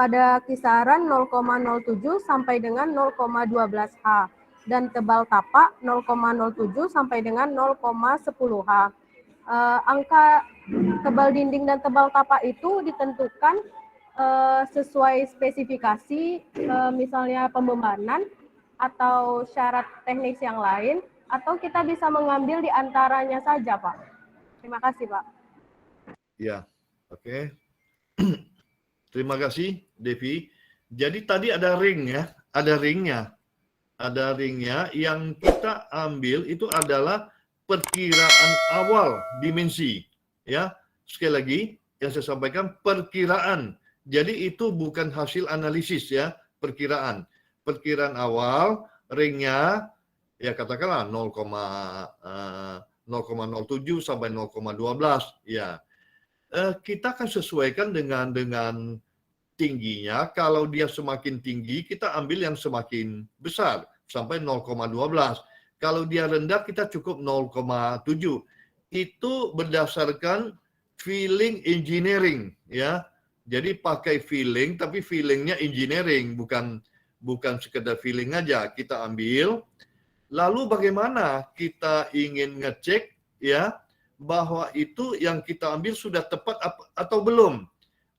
pada kisaran 0,07 sampai dengan 0,12 H dan tebal tapak 0,07 sampai dengan 0,10 H. Angka tebal dinding dan tebal tapak itu ditentukan sesuai spesifikasi, misalnya pembebanan atau syarat teknis yang lain, atau kita bisa mengambil di antaranya saja, Pak. Terima kasih, Pak. Ya, oke. Terima kasih, Devi. Jadi tadi ada ring ya, ada ringnya. Ada ringnya yang kita ambil itu adalah perkiraan awal dimensi. Ya, sekali lagi yang saya sampaikan perkiraan. Jadi itu bukan hasil analisis ya, perkiraan. Perkiraan awal ringnya ya katakanlah 0,07 sampai 0,12 ya. Kita akan sesuaikan dengan tingginya. Kalau dia semakin tinggi, kita ambil yang semakin besar sampai 0,12. Kalau dia rendah, kita cukup 0,7. Itu berdasarkan feeling engineering, ya. Jadi pakai feeling, tapi feelingnya engineering, bukan sekedar feeling aja. Kita ambil. Lalu bagaimana kita ingin ngecek, ya, bahwa itu yang kita ambil sudah tepat atau belum.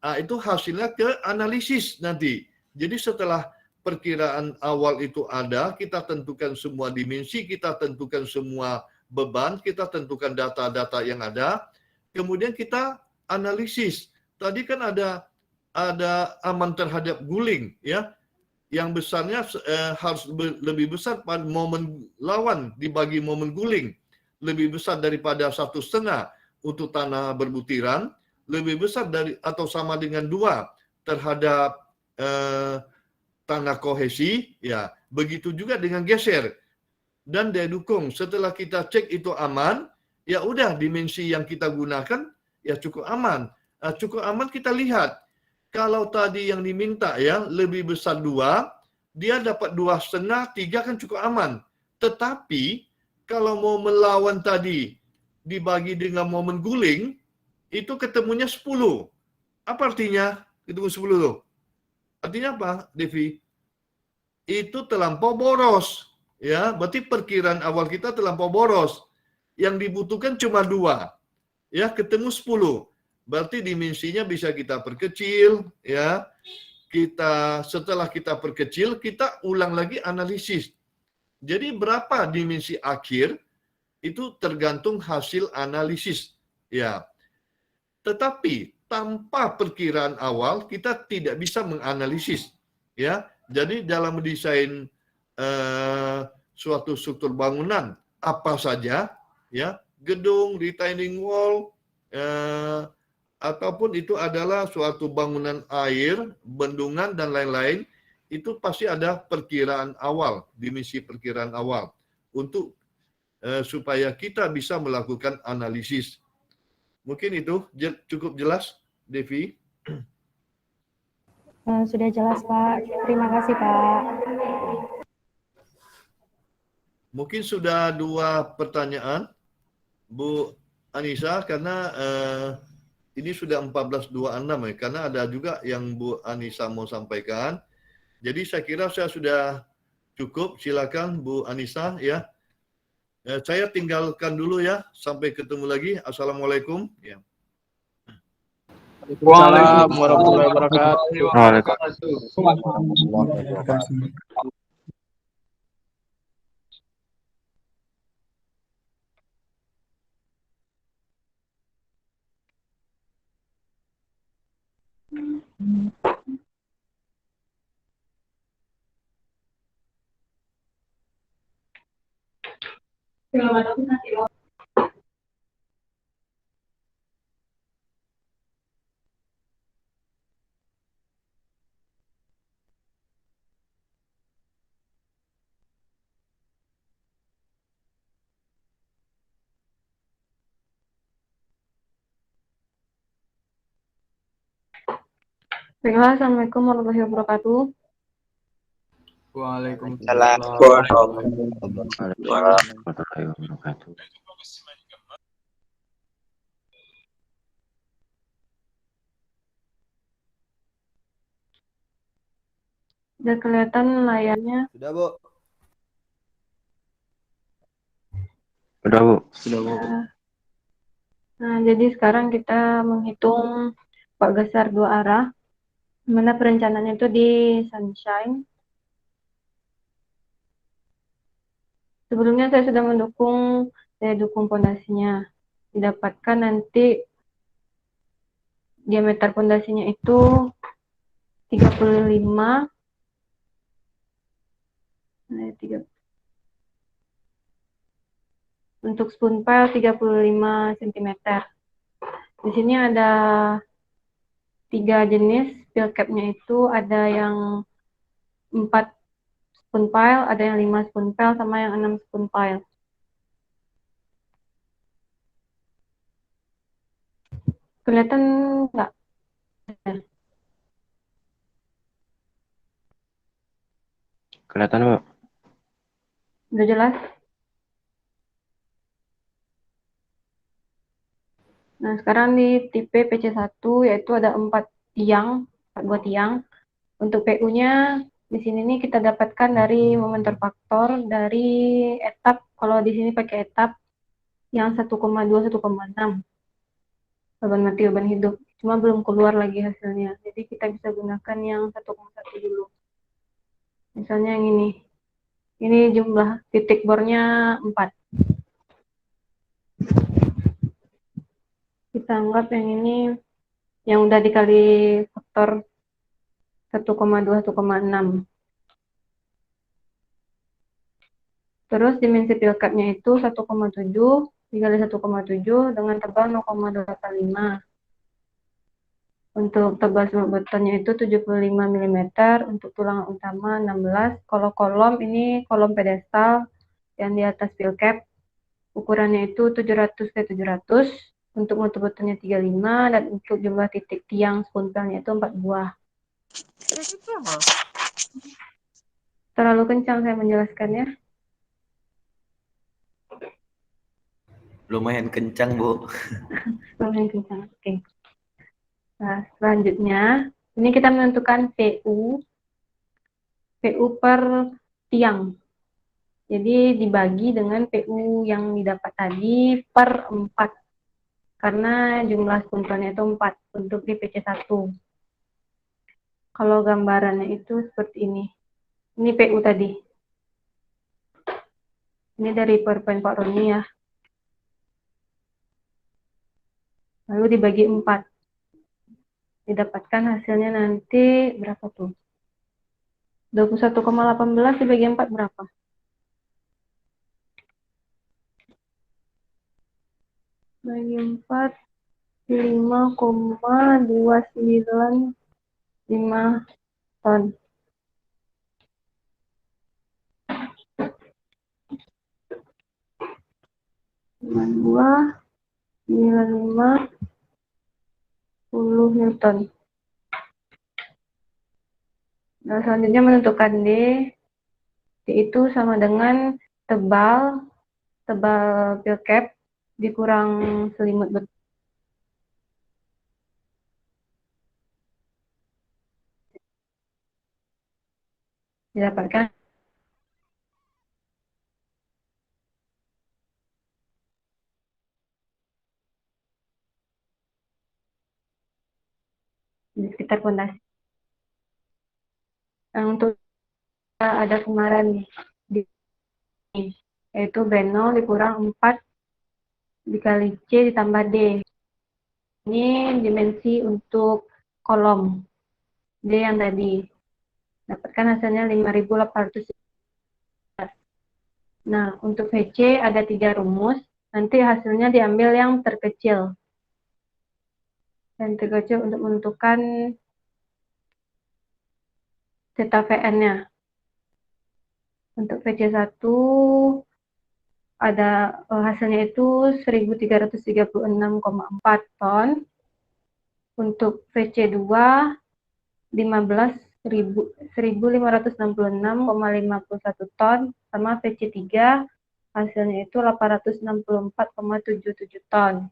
Nah, itu hasilnya ke analisis nanti. Jadi setelah perkiraan awal itu ada, kita tentukan semua dimensi, kita tentukan semua beban, kita tentukan data-data yang ada, kemudian kita analisis. Tadi kan ada aman terhadap guling, ya, yang besarnya harus lebih besar pada momen lawan dibagi momen guling, lebih besar daripada 1,5 untuk tanah berbutiran, lebih besar dari atau sama dengan 2 terhadap tanah kohesi, ya. Begitu juga dengan geser dan daya dukung. Setelah kita cek itu aman, ya udah dimensi yang kita gunakan ya cukup aman. Cukup aman kita lihat. Kalau tadi yang diminta ya lebih besar 2, dia dapat 2,5, 3 kan cukup aman. Tetapi kalau mau melawan tadi dibagi dengan momen guling, itu ketemunya 10. Apa artinya ketemu 10 tuh? Artinya apa, Devi? Itu terlampau boros. Ya, berarti perkiraan awal kita terlampau boros. Yang dibutuhkan cuma 2. Ya, ketemu 10. Berarti dimensinya bisa kita perkecil, ya. Setelah kita perkecil, kita ulang lagi analisis. Jadi berapa dimensi akhir itu tergantung hasil analisis, ya. Tetapi tanpa perkiraan awal kita tidak bisa menganalisis, ya. Jadi dalam mendesain suatu struktur bangunan apa saja, ya, gedung, retaining wall, ataupun itu adalah suatu bangunan air, bendungan dan lain-lain, itu pasti ada perkiraan awal, dimensi perkiraan awal untuk supaya kita bisa melakukan analisis. Mungkin itu cukup jelas, Devi? Sudah jelas, Pak. Terima kasih, Pak. Mungkin sudah 2 pertanyaan, Bu Anissa, karena ini sudah 14.26 ya, karena ada juga yang Bu Anissa mau sampaikan. Jadi saya kira saya sudah cukup. Silakan Bu Anissa ya. Saya tinggalkan dulu ya. Sampai ketemu lagi. Assalamualaikum. Ya. Waalaikumsalam warahmatullahi wabarakatuh. Assalamualaikum warahmatullahi wabarakatuh. Waalaikumsalam warahmatullahi wabarakatuh. Udah kelihatan layarnya. Sudah, Bu. Udah, Bu. Sudah, Bu. Nah, jadi sekarang kita menghitung Pak Gesar dua arah. Mana perencanaannya itu di Sunshine. Sebelumnya saya sudah saya dukung pondasinya. Didapatkan nanti diameter pondasinya itu 35. Nah, untuk spoon pile 35 cm. Di sini ada 3 jenis peel cap-nya itu, ada yang 4 spoon pile, ada yang 5 spoon pile, sama yang 6 spoon pile. Kelihatan nggak? Kelihatan, Bu. Udah jelas? Nah, sekarang di tipe PC1 yaitu ada 4 buah tiang. Untuk PU-nya di sini nih kita dapatkan dari momenter faktor dari etap. Kalau di sini pakai etap yang 1,2 1,6 beban mati beban hidup. Cuma belum keluar lagi hasilnya. Jadi kita bisa gunakan yang 1,1 dulu. Misalnya yang ini. Ini jumlah titik bornya 4. Kita anggap yang ini yang udah dikali faktor 1,2 1,6. Terus dimensi peel cap-nya itu 1,7 dikali 1,7 dengan tebal 0,25. Untuk tebal semut betonnya itu 75 mm, untuk tulang utama 16. Kalau kolom ini kolom pedestal yang di atas peel cap, ukurannya itu 700 x 700. Untuk mutu betonnya 35 dan untuk jumlah titik tiang spoon pile-nya itu 4 buah. Terlalu kencang saya menjelaskannya. Lumayan kencang, Bu. Lumayan kencang. Oke. Nah, selanjutnya ini kita menentukan PU per tiang. Jadi dibagi dengan PU yang didapat tadi per 4. Karena jumlah spunpelnya itu 4 untuk di PC1. Kalau gambarannya itu seperti ini. Ini PU tadi. Ini dari PowerPoint Pak Roni ya. Lalu dibagi 4. Didapatkan hasilnya nanti berapa tuh? 21,18 dibagi 4 berapa? Bagi 4, 5,295 ton. Dengan 2,95 Newton. Nah, selanjutnya menentukan D. D itu sama dengan tebal peel cap dikurang selimut beton. Didapatkan di sekitar pondasi. Nah, untuk ada kemarin nih, yaitu B0 dikurang 4 dikali C ditambah D. Ini dimensi untuk kolom D yang tadi. Dapatkan hasilnya 5.800. Nah, untuk VC ada 3 rumus. Nanti hasilnya diambil yang terkecil. Yang terkecil untuk menentukan theta VN-nya. Untuk VC1 ada hasilnya itu 1.336,4 ton. Untuk VC2 1.566,51 ton, sama VC3 hasilnya itu 864,77 ton.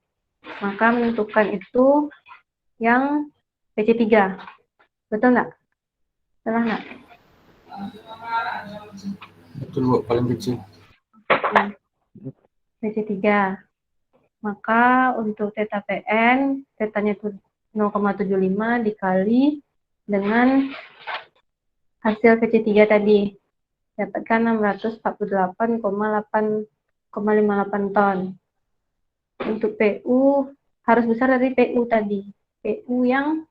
Maka menentukan itu yang VC3. Betul nggak? Salah nggak? Betul Bu, paling kecil. PC3. Maka untuk theta PN, tetanya itu 0,75 dikali dengan hasil PC3 tadi. Dapatkan 648,58 ton. Untuk PU harus besar dari PU tadi. PU yang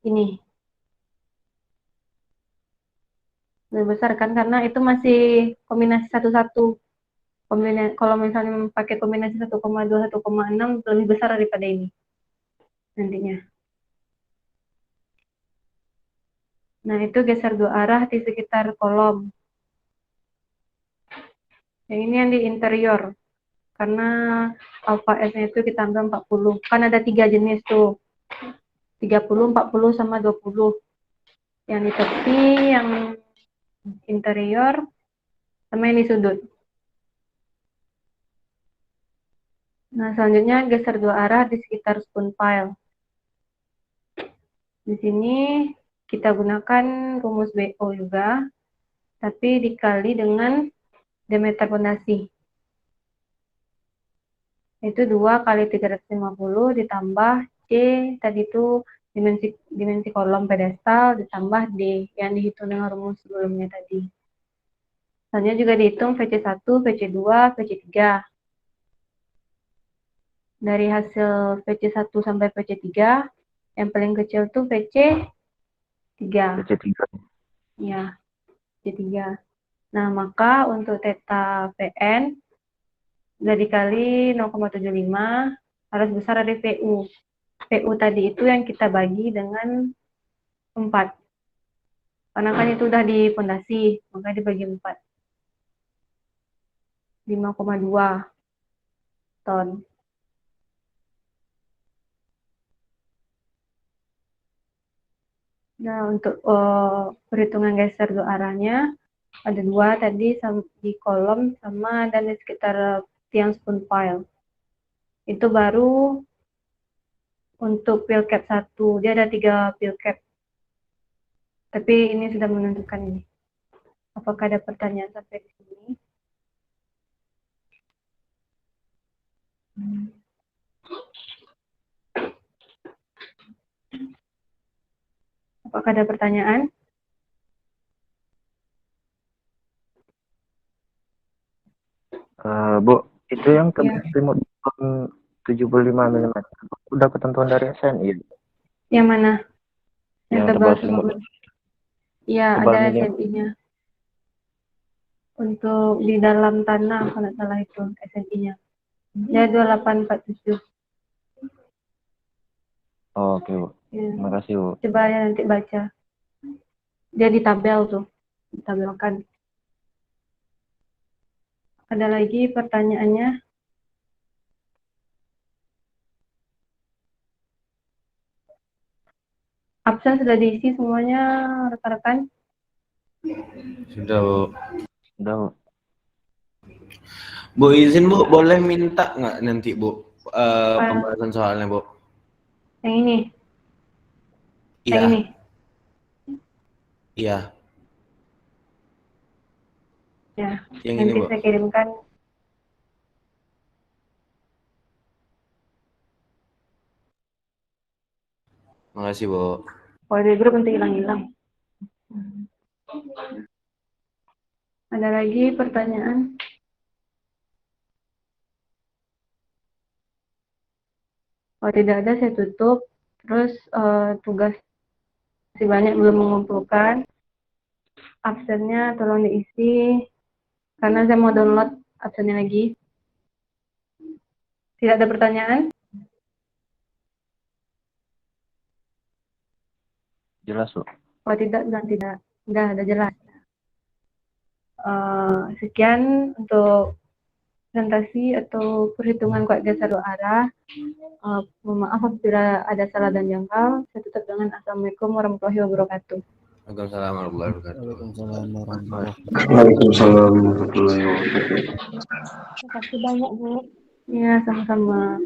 ini. Lebih besar kan, karena itu masih kombinasi satu-satu. Kalau misalnya pakai kombinasi 1,2, 1,6 lebih besar daripada ini nantinya. Nah, itu geser dua arah di sekitar kolom. Yang ini yang di interior. Karena alpha S-nya itu kita ambil 40. Kan ada 3 jenis tuh. 30, 40, sama 20. Yang di tepi, yang interior, sama yang di sudut. Nah, selanjutnya geser dua arah di sekitar spoon pile. Di sini kita gunakan rumus BO juga, tapi dikali dengan diameter pondasi. Itu 2 kali 350 ditambah C, tadi itu dimensi kolom pedestal, ditambah D, yang dihitung dengan rumus sebelumnya tadi. Selanjutnya juga dihitung VC1, VC2, VC3. Dari hasil VC1 sampai VC3, yang paling kecil tuh VC3. PC3. Ya, VC3. Nah, maka untuk theta PN, udah dikali 0,75, harus besar dari PU. PU tadi itu yang kita bagi dengan 4. Karena kan itu udah di pondasi, maka dibagi 4. 5,2 ton. Nah, untuk perhitungan geser dua arahnya, ada 2 tadi di kolom sama dan di sekitar tiang spoon pile. Itu baru untuk peel cap 1. Dia ada 3 peel cap. Tapi ini sudah menentukan ini. Apakah ada pertanyaan sampai di sini? Apakah ada pertanyaan? Bu, itu yang Ya. remote 75 mm. Udah ketentuan dari SNI. Yang mana? Yang Yang tebal tebal selimut. Iya, Tebal ada medium. SNI-nya. Untuk di dalam tanah, kalau salah itu SNI-nya. Dia 2847. Oh, oke, Bu. Ya. Terima kasih, Bu. Coba ya nanti baca. Dia di tabel tuh. Ditabelkan. Ada lagi pertanyaannya? Absen sudah diisi semuanya, rekan-rekan? Sudah Bu. Udah, Bu. Bu izin Bu, boleh minta nggak nanti Bu pembahasan soalnya Bu? Yang ini? Iya. Yang ini? Iya. Ya. Yang Nanti ini Bu. saya kirimkan. Makasih Bu. Kalau di grup nanti hilang-hilang. Ada lagi pertanyaan? Kalau tidak ada, saya tutup. Terus tugas masih banyak belum mengumpulkan. Absennya tolong diisi. Karena saya mau download absennya lagi. Tidak ada pertanyaan? Jelas, Bu. Kalau tidak, tidak. Udah jelas. Sekian untuk presentasi atau perhitungan kuat geser dua arah. Mohon maaf apabila ada salah dan janggal. Saya tutup dengan Assalamualaikum warahmatullahi wabarakatuh. Waalaikumsalam warahmatullahi wabarakatuh. Waalaikumsalam warahmatullahi wabarakatuh. Terima kasih banyak, Bu. Ya, sama-sama.